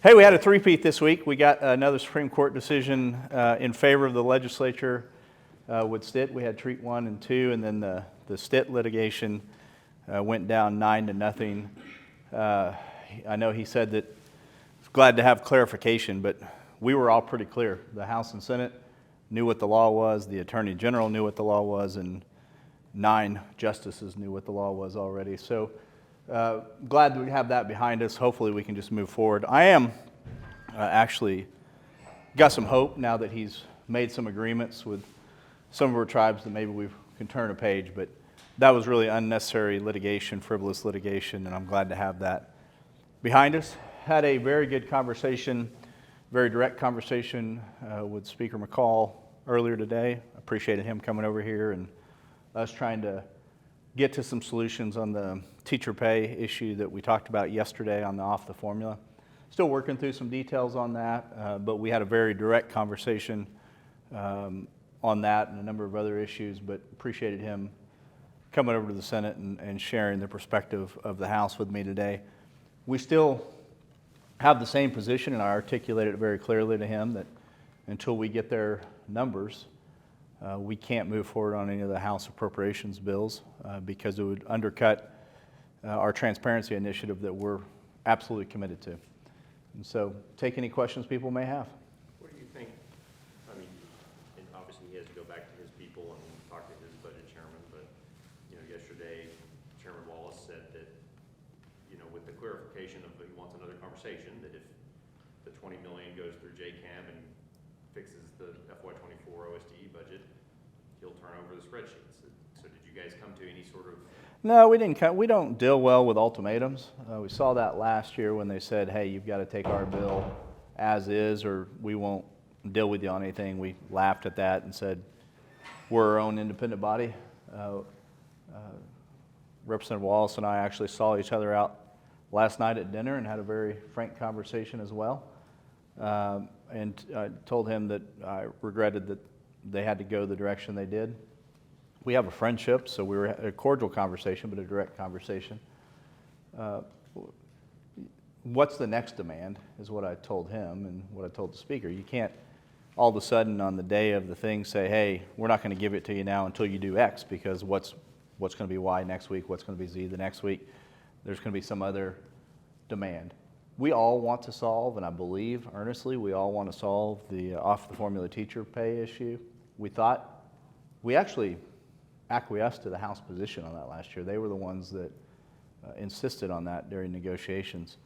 Hey, we had a three-peat this week. We got another Supreme Court decision in favor of the legislature with Stitt. We had Treat 1 and 2, and then the Stitt litigation went down 9-0. I know he said that he's glad to have clarification, but we were all pretty clear. The House and Senate knew what the law was, the Attorney General knew what the law was, and 9 justices knew what the law was already. So glad we have that behind us. Hopefully we can just move forward. I am actually got some hope now that he's made some agreements with some of our tribes that maybe we can turn a page, but that was really unnecessary litigation, frivolous litigation, and I'm glad to have that behind us. Had a very good conversation, very direct conversation with Speaker McCall earlier today. Appreciated him coming over here and us trying to get to some solutions on the teacher pay issue that we talked about yesterday on the off the formula. Still working through some details on that, but we had a very direct conversation on that and a number of other issues, but appreciated him coming over to the Senate and sharing the perspective of the House with me today. We still have the same position, and I articulated it very clearly to him that until we get their numbers, we can't move forward on any of the House appropriations bills because it would undercut our transparency initiative that we're absolutely committed to. And so take any questions people may have. What do you think? I mean, and obviously he has to go back to his people and talk to his budget chairman, but yesterday Chairman Wallace said that, with the clarification of he wants another conversation, that if the $20 million goes through JCAM and fixes the FY24 OSTE budget, he'll turn over the spreadsheets. So did you guys come to any sort of? No, we didn't. We don't deal well with ultimatums. We saw that last year when they said, hey, you've got to take our bill as is or we won't deal with you on anything. We laughed at that and said, we're our own independent body. Representative Wallace and I actually saw each other out last night at dinner and had a very frank conversation as well. And I told him that I regretted that they had to go the direction they did. We have a friendship, so we were a cordial conversation, but a direct conversation. What's the next demand is what I told him and what I told the speaker. You can't all of a sudden on the day of the thing say, hey, we're not going to give it to you now until you do X, because what's going to be Y next week, what's going to be Z the next week, there's going to be some other demand. We all want to solve, and I believe earnestly we all want to solve the off the formula teacher pay issue. We actually acquiesced to the House position on that last year. They were the ones that insisted on that during negotiations.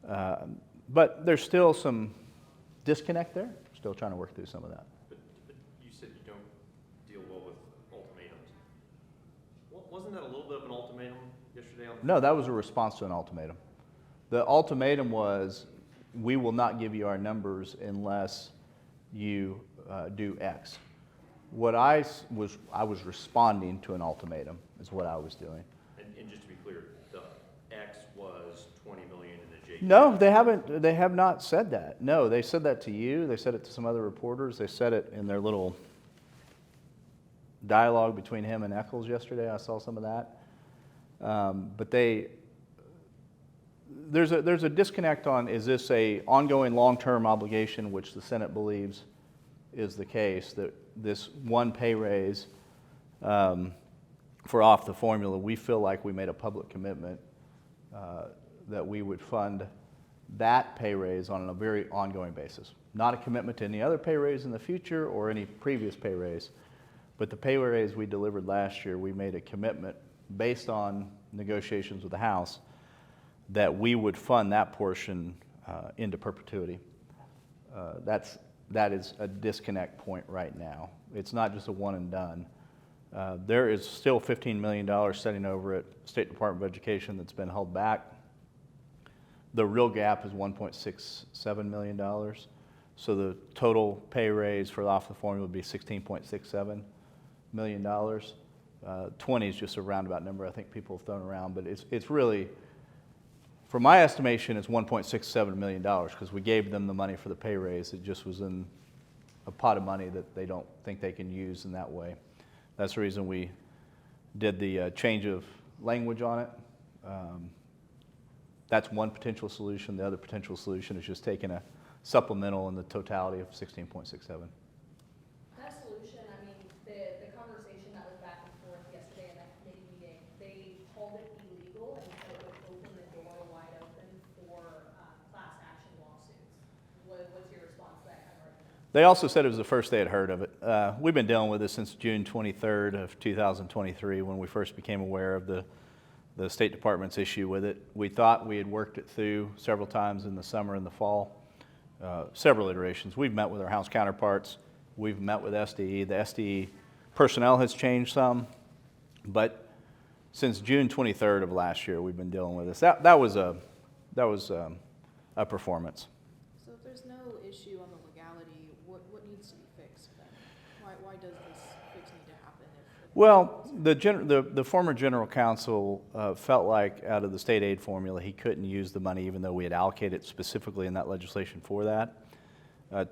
But there's still some disconnect there. Still trying to work through some of that. But you said you don't deal well with ultimatums. Wasn't that a little bit of an ultimatum yesterday? No, that was a response to an ultimatum. The ultimatum was, we will not give you our numbers unless you do X. What I was responding to an ultimatum is what I was doing. And just to be clear, the X was $20 million in the JCAM? No, they haven't. They have not said that. No, they said that to you. They said it to some other reporters. They said it in their little dialogue between him and Eccles yesterday. I saw some of that. But there's a disconnect on, is this a ongoing long-term obligation, which the Senate believes is the case, that this one pay raise for off the formula, we feel like we made a public commitment that we would fund that pay raise on a very ongoing basis. Not a commitment to any other pay raise in the future or any previous pay raise, but the pay raise we delivered last year, we made a commitment based on negotiations with the House that we would fund that portion into perpetuity. That is a disconnect point right now. It's not just a one and done. There is still $15 million sitting over at State Department of Education that's been held back. The real gap is $1.67 million. So the total pay raise for off the formula would be $16.67 million. 20 is just a roundabout number I think people have thrown around, but it's really, for my estimation, it's $1.67 million because we gave them the money for the pay raise. It just was in a pot of money that they don't think they can use in that way. That's the reason we did the change of language on it. That's one potential solution. The other potential solution is just taking a supplemental in the totality of 16.67. That solution, I mean, the conversation that was back and forth yesterday in that committee meeting, they called it illegal and said it would open the door wide open for class action lawsuits. What's your response to that kind of argument? They also said it was the first they had heard of it. We've been dealing with this since June 23rd of 2023 when we first became aware of the State Department's issue with it. We thought we had worked it through several times in the summer and the fall, several iterations. We've met with our House counterparts. We've met with SDE. The SDE personnel has changed some, but since June 23rd of last year, we've been dealing with this. That was a performance. So if there's no issue on the legality, what needs to be fixed then? Why does this fix need to happen? Well, the former general counsel felt like out of the state aid formula, he couldn't use the money, even though we had allocated specifically in that legislation for that,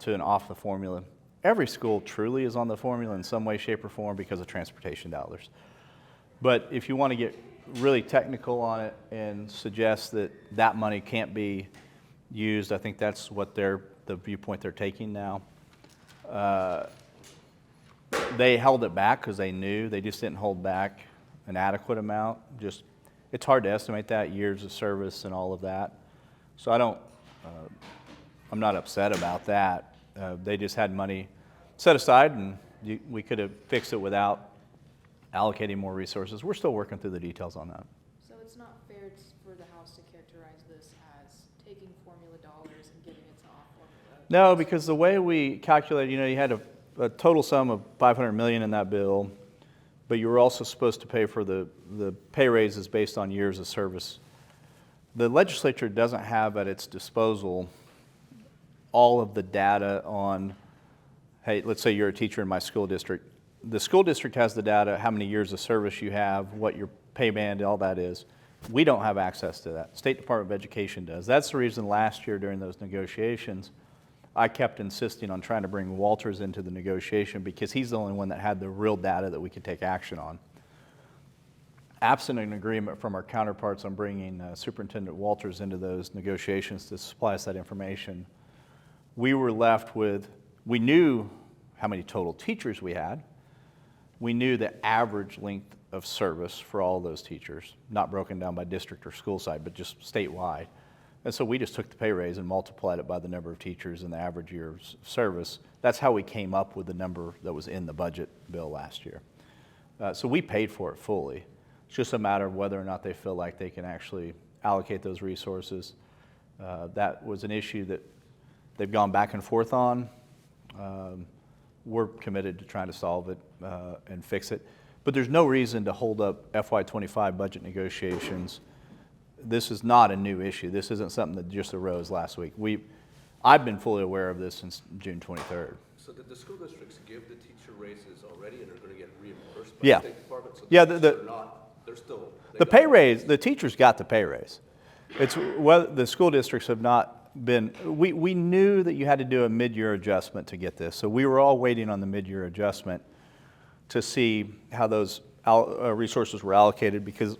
to an off the formula. Every school truly is on the formula in some way, shape, or form because of transportation dollars. But if you want to get really technical on it and suggest that that money can't be used, I think that's what the viewpoint they're taking now. They held it back because they knew. They just didn't hold back an adequate amount. It's hard to estimate that, years of service and all of that. So I'm not upset about that. They just had money set aside, and we could have fixed it without allocating more resources. We're still working through the details on that. So it's not fair for the House to characterize this as taking formula dollars and giving it to off formula? No, because the way we calculated, you had a total sum of $500 million in that bill, but you were also supposed to pay for the pay raises based on years of service. The legislature doesn't have at its disposal all of the data on, hey, let's say you're a teacher in my school district. The school district has the data, how many years of service you have, what your pay band, all that is. We don't have access to that. State Department of Education does. That's the reason last year during those negotiations, I kept insisting on trying to bring Walters into the negotiation because he's the only one that had the real data that we could take action on. Absent an agreement from our counterparts on bringing Superintendent Walters into those negotiations to supply us that information, we were left with, we knew how many total teachers we had. We knew the average length of service for all those teachers, not broken down by district or school side, but just statewide. And so we just took the pay raise and multiplied it by the number of teachers and the average years of service. That's how we came up with the number that was in the budget bill last year. So we paid for it fully. It's just a matter of whether or not they feel like they can actually allocate those resources. That was an issue that they've gone back and forth on. We're committed to trying to solve it and fix it. But there's no reason to hold up FY25 budget negotiations. This is not a new issue. This isn't something that just arose last week. I've been fully aware of this since June 23rd. So did the school districts give the teacher raises already and are going to get reimbursed by Yeah. the State Department? So Yeah, they're still... The pay raise, the teachers got the pay raise. It's whether the school districts have not been, we knew that you had to do a mid-year adjustment to get this. So we were all waiting on the mid-year adjustment to see how those resources were allocated, because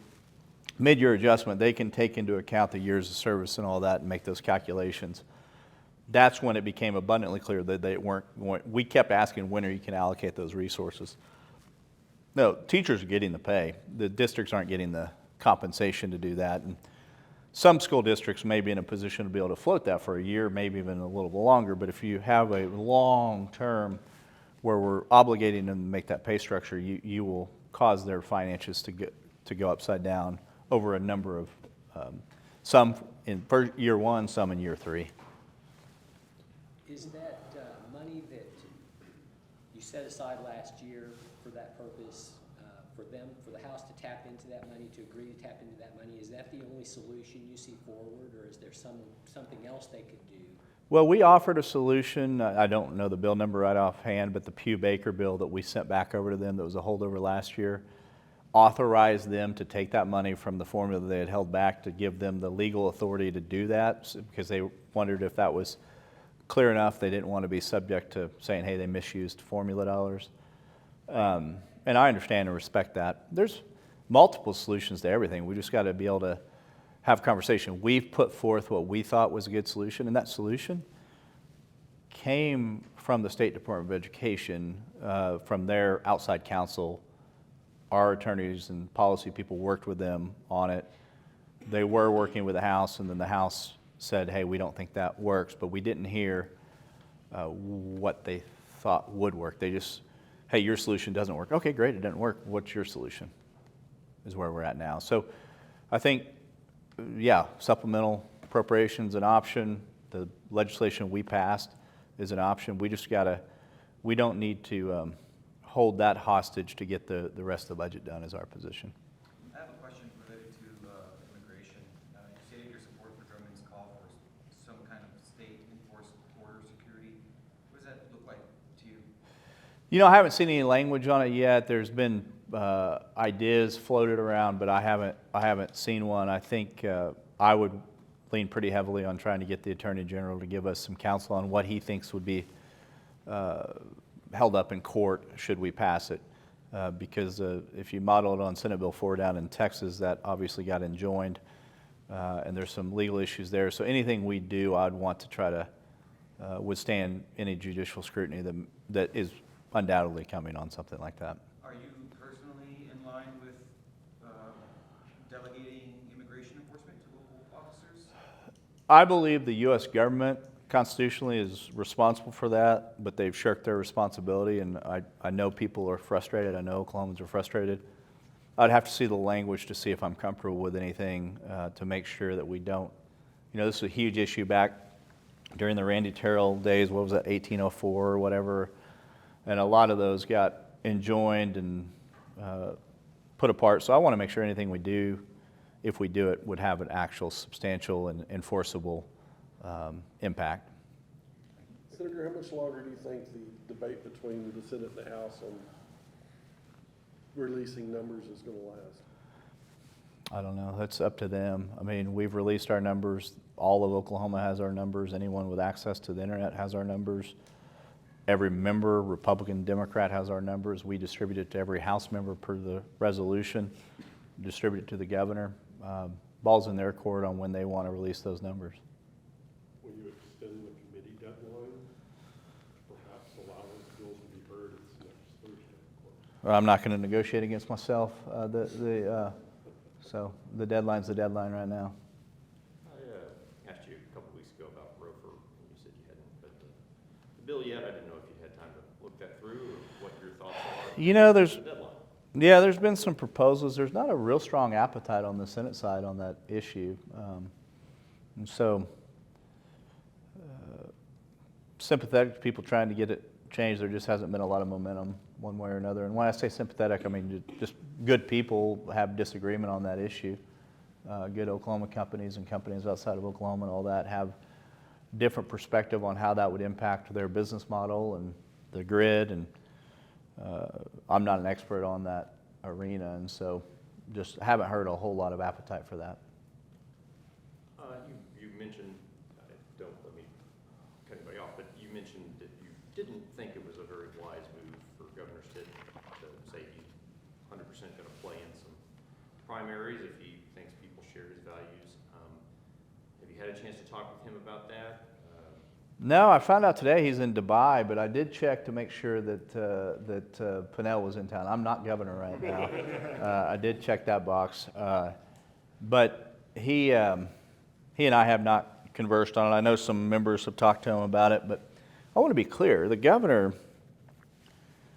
mid-year adjustment, they can take into account the years of service and all that and make those calculations. That's when it became abundantly clear that they weren't going. We kept asking, when are you can allocate those resources? No, teachers are getting the pay. The districts aren't getting the compensation to do that. And some school districts may be in a position to be able to float that for a year, maybe even a little bit longer. But if you have a long term where we're obligating them to make that pay structure, you will cause their finances to go upside down over a number of, some in year one, some in year three. Is that money that you set aside last year for that purpose, for the House to tap into that money, to agree to tap into that money, is that the only solution you see forward, or is there something else they could do? Well, we offered a solution. I don't know the bill number right offhand, but the Pew-Baker bill that we sent back over to them that was a holdover last year authorized them to take that money from the formula they had held back to give them the legal authority to do that, because they wondered if that was clear enough. They didn't want to be subject to saying, hey, they misused formula dollars. And I understand and respect that. There's multiple solutions to everything. We just got to be able to have a conversation. We've put forth what we thought was a good solution, and that solution came from the State Department of Education, from their outside counsel. Our attorneys and policy people worked with them on it. They were working with the House, and then the House said, hey, we don't think that works, but we didn't hear what they thought would work. They just, hey, your solution doesn't work. Okay, great, it doesn't work. What's your solution? Is where we're at now. So I think, yeah, supplemental appropriations an option. The legislation we passed is an option. We just we don't need to hold that hostage to get the rest of the budget done is our position. I have a question related to immigration. You stated your support for Drummond's call for some kind of state-enforced border security. What does that look like to you? You know, I haven't seen any language on it yet. There's been ideas floated around, but I haven't seen one. I think I would lean pretty heavily on trying to get the Attorney General to give us some counsel on what he thinks would be held up in court should we pass it. Because if you model it on Senate Bill 4 down in Texas, that obviously got enjoined, and there's some legal issues there. So anything we do, I'd want to try to withstand any judicial scrutiny that is undoubtedly coming on something like that. Are you personally in line with delegating immigration enforcement to local officers? I believe the U.S. government constitutionally is responsible for that, but they've shirked their responsibility, and I know people are frustrated. I know Oklahomans are frustrated. I'd have to see the language to see if I'm comfortable with anything to make sure that we don't. You know, this is a huge issue back during the Randy Terrell days. What was that, 1804 or whatever? And a lot of those got enjoined and put apart. So I want to make sure anything we do, if we do it, would have an actual substantial and enforceable impact. Senator, how much longer do you think the debate between the Senate and the House on releasing numbers is going to last? I don't know. That's up to them. I mean, we've released our numbers. All of Oklahoma has our numbers. Anyone with access to the internet has our numbers. Every member, Republican, Democrat, has our numbers. We distribute it to every House member per the resolution, distribute it to the governor. Ball's in their court on when they want to release those numbers. Will you extend the committee deadline? Perhaps allow those bills to be heard next Thursday? I'm not going to negotiate against myself. So the deadline's the deadline right now. I asked you a couple weeks ago about ROFR, and you said you hadn't read the bill yet. I didn't know if you had time to look that through or what your thoughts are. You know, The deadline. there's been some proposals. There's not a real strong appetite on the Senate side on that issue. And so sympathetic to people trying to get it changed. There just hasn't been a lot of momentum one way or another. And when I say sympathetic, I mean just good people have disagreement on that issue. Good Oklahoma companies and companies outside of Oklahoma and all that have different perspective on how that would impact their business model and the grid. And I'm not an expert on that arena, and so just haven't heard a whole lot of appetite for that. You mentioned, don't let me cut anybody off, but you mentioned that you didn't think it was a very wise move for Governor Stitt to say he's 100% going to play in some primaries if he thinks people share his values. Have you had a chance to talk with him about that? No, I found out today he's in Dubai, but I did check to make sure that Pinnell was in town. I'm not governor right now. I did check that box, but he and I have not conversed on it. I know some members have talked to him about it, but I want to be clear. The governor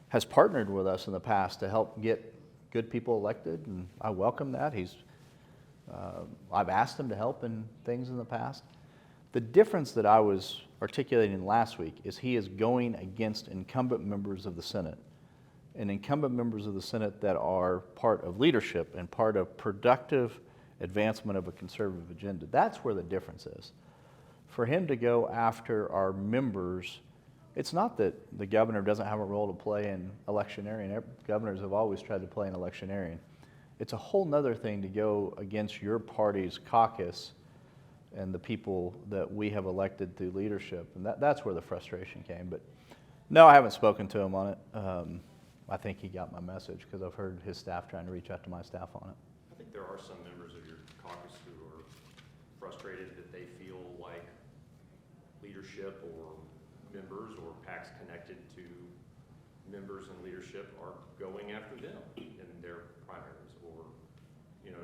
has partnered with us in the past to help get good people elected, and I welcome that. I've asked him to help in things in the past. The difference that I was articulating last week is he is going against incumbent members of the Senate, and incumbent members of the Senate that are part of leadership and part of productive advancement of a conservative agenda. That's where the difference is. For him to go after our members, it's not that the governor doesn't have a role to play in electioneering. Governors have always tried to play in electioneering. It's a whole nother thing to go against your party's caucus and the people that we have elected through leadership. And that's where the frustration came. But no, I haven't spoken to him on it. I think he got my message because I've heard his staff trying to reach out to my staff on it. I think there are some members of your caucus who are frustrated that they feel like leadership or members or PACs connected to members and leadership are going after them in their primaries or,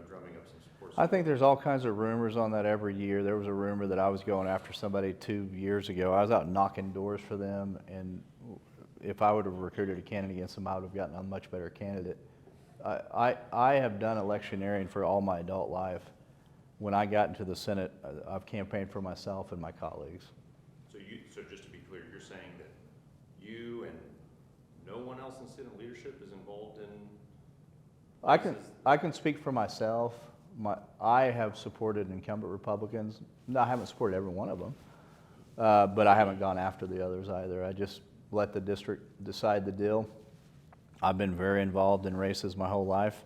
drumming up some support. I think there's all kinds of rumors on that every year. There was a rumor that I was going after somebody 2 years ago. I was out knocking doors for them, and if I would have recruited a candidate against them, I would have gotten a much better candidate. I have done electioneering for all my adult life. When I got into the Senate, I've campaigned for myself and my colleagues. So just to be clear, you're saying that you and no one else in Senate leadership is involved in? I can speak for myself. I have supported incumbent Republicans. No, I haven't supported every one of them, but I haven't gone after the others either. I just let the district decide the deal. I've been very involved in races my whole life,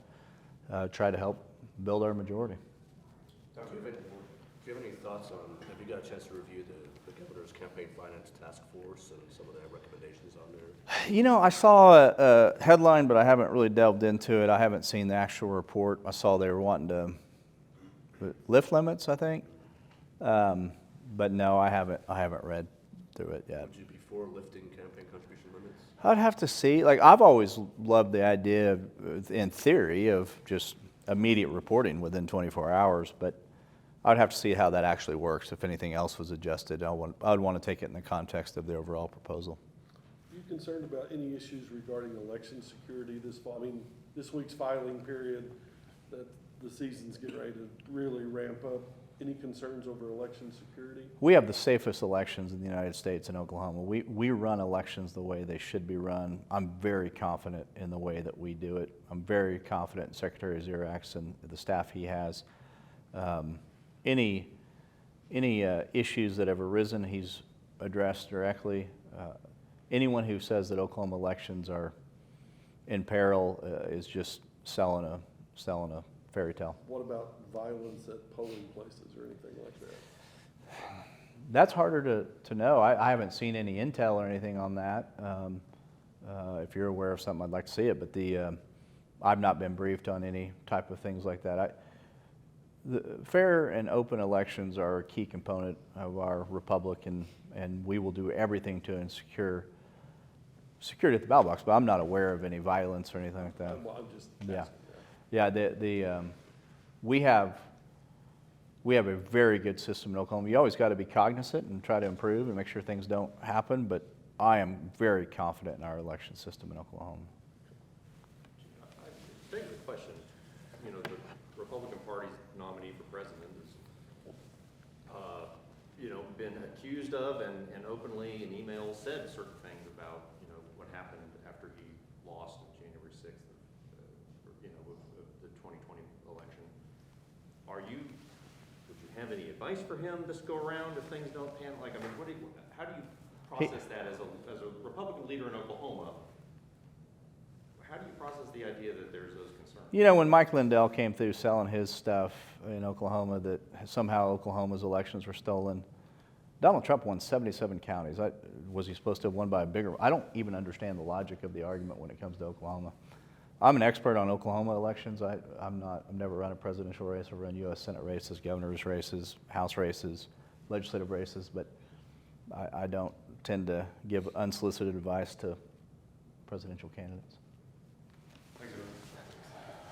try to help build our majority. Do you have any thoughts on, have you got a chance to review the governor's campaign finance task force and some of the recommendations on there? I saw a headline, but I haven't really delved into it. I haven't seen the actual report. I saw they were wanting to lift limits, I think. But no, I haven't read through it yet. Would you be for lifting campaign contribution limits? I'd have to see. Like, I've always loved the idea, in theory, of just immediate reporting within 24 hours, but I'd have to see how that actually works. If anything else was adjusted, I'd want to take it in the context of the overall proposal. Are you concerned about any issues regarding election security this fall? I mean, this week's filing period, that the season's getting ready to really ramp up. Any concerns over election security? We have the safest elections in the United States in Oklahoma. We run elections the way they should be run. I'm very confident in the way that we do it. I'm very confident in Secretary Xerax and the staff he has. Any issues that have arisen, he's addressed directly. Anyone who says that Oklahoma elections are in peril is just selling a fairy tale. What about violence at polling places or anything like that? That's harder to know. I haven't seen any intel or anything on that. If you're aware of something, I'd like to see it. But I've not been briefed on any type of things like that. The fair and open elections are a key component of our republic, and we will do everything to ensure security at the ballot box. But I'm not aware of any violence or anything like that. Well, I'm just Yeah. asking. Yeah, we have a very good system in Oklahoma. You always got to be cognizant and try to improve and make sure things don't happen, but I am very confident in our election system in Oklahoma. I think the question, the Republican Party's nominee for president has, been accused of and openly in emails said certain things about, what happened after he lost on January 6th of the 2020 election. Would you have any advice for him this go around if things don't pan? How do you process that as a Republican leader in Oklahoma? How do you process the idea that there's those concerns? When Mike Lindell came through selling his stuff in Oklahoma that somehow Oklahoma's elections were stolen, Donald Trump won 77 counties. Was he supposed to have won by a bigger? I don't even understand the logic of the argument when it comes to Oklahoma. I'm an expert on Oklahoma elections. I've never run a presidential race. I've run U.S. Senate races, governor's races, House races, legislative races, but I don't tend to give unsolicited advice to presidential candidates.